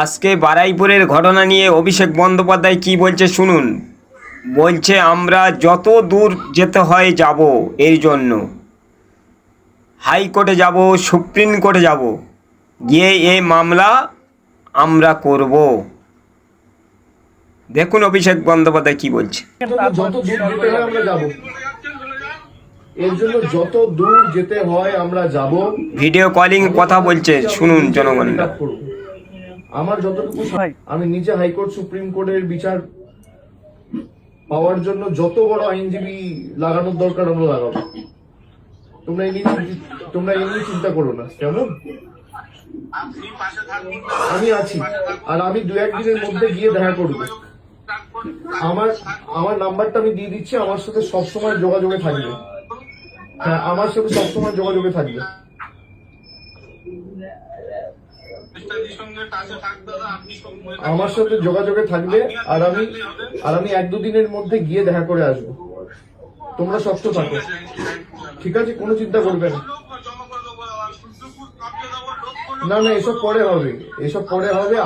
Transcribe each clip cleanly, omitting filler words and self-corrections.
আজকে বারুইপুরের ঘটনা নিয়ে অভিষেক বন্দ্যোপাধ্যায় কি বলছে শুনুন। বলছে আমরা যত দূর যেতে হয় যাব, এর জন্য হাইকোর্টে যাব, সুপ্রিম কোর্টে যাব, গিয়ে এই মামলা আমরা করব। দেখুন অভিষেক বন্দ্যোপাধ্যায় কি বলছে। যত দূর যেতে হয় আমরা যাব, এর জন্য যত দূর যেতে হয় আমরা যাব। ভিডিও কলিং কথা বলছে, শুনুন জনগণরা। আমার যতটুকু আমি নিজে হাইকোর্ট সুপ্রিম কোর্টের বিচার পাওয়ার জন্য যত বড় আইনজীবী লাগানোর দরকার আমরা লাগাবো। তোমরা এই নিয়ে চিন্তা করো না, কেমন? আমি আছি, আর আমি 2-1 দিনের মধ্যে গিয়ে দেখা করবো। আমার নাম্বারটা আমি দিয়ে দিচ্ছি, আমার সাথে সবসময় যোগাযোগে থাকবে। হ্যাঁ, আমার সাথে সবসময় যোগাযোগে থাকবে। আমার সাথে যোগাযোগে থাকবে, আর আমি 1-2 দিনের মধ্যে গিয়ে দেখা করে আসবো। তোমরা শক্ত থাকো, ঠিক আছে? কোনো চিন্তা করবে না। না না, এসব পরে হবে, এসব পরে হবে।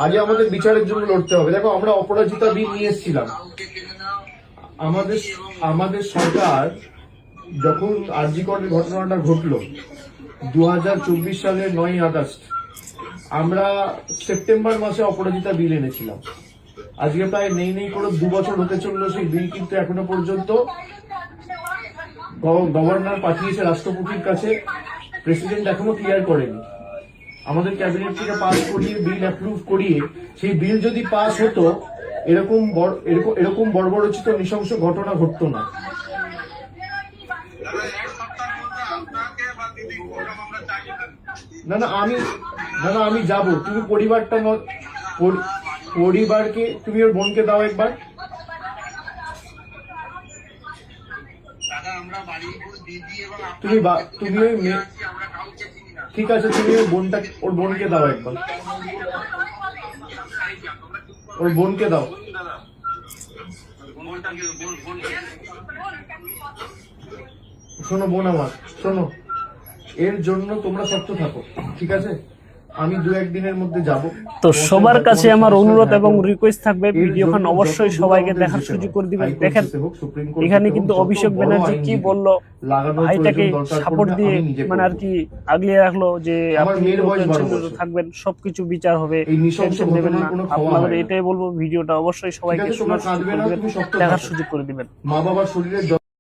আগে আমাদের বিচারের জন্য লড়তে হবে। দেখো, আমরা অপরাজিতা বিল নিয়ে এসেছিলাম। আমাদের সরকার যখন আরজি করের ঘটনাটা ঘটলো 2024 সালের 9ই আগস্ট, আমরা সেপ্টেম্বর মাসে অপরাজিতা বিল এনেছিলাম। আজকে প্রায় নেই করে 2 বছর হতে চললো সেই বিল, কিন্তু এখনো পর্যন্ত গভর্নর পাঠিয়েছে রাষ্ট্রপতির কাছে, প্রেসিডেন্ট এখনো ক্লিয়ার করেনি। আমাদের ক্যাবিনেট থেকে পাস করিয়ে বিল অ্যাপ্রুভ করিয়ে, সেই বিল যদি পাস হতো, এরকম বর্বরচিত নৃশংস ঘটনা ঘটতো না। না না, আমি যাব। তুমি পরিবারকে তুমি ওর বোনকে দাও একবার। তুমি ওই ঠিক আছে, তুমি ওর বোনকে দাও একবার, ওর বোনকে দাও। শোনো বোন আমার, শোনো, এর জন্য তোমরা শক্ত থাকো, ঠিক আছে? আমি 2-1 দিনের মধ্যে যাব। তো সবার কাছে আমার অনুরোধ এবং রিকোয়েস্ট থাকবে, ভিডিওখান অবশ্যই সবাইকে দেখার সুযোগ করে দিবেন। দেখেন এখানে কিন্তু অভিষেক ব্যানার্জি কি বললো, ভাইটাকে সাপোর্ট দিয়ে মানে আর কি আগলিয়ে রাখলো যে আপনি থাকবেন, সবকিছু বিচার হবে, টেনশন নেবেন না। আপনাদের এটাই বলবো, ভিডিওটা অবশ্যই সবাইকে দেখার সুযোগ করে দিবেন। মা বাবার শরীরের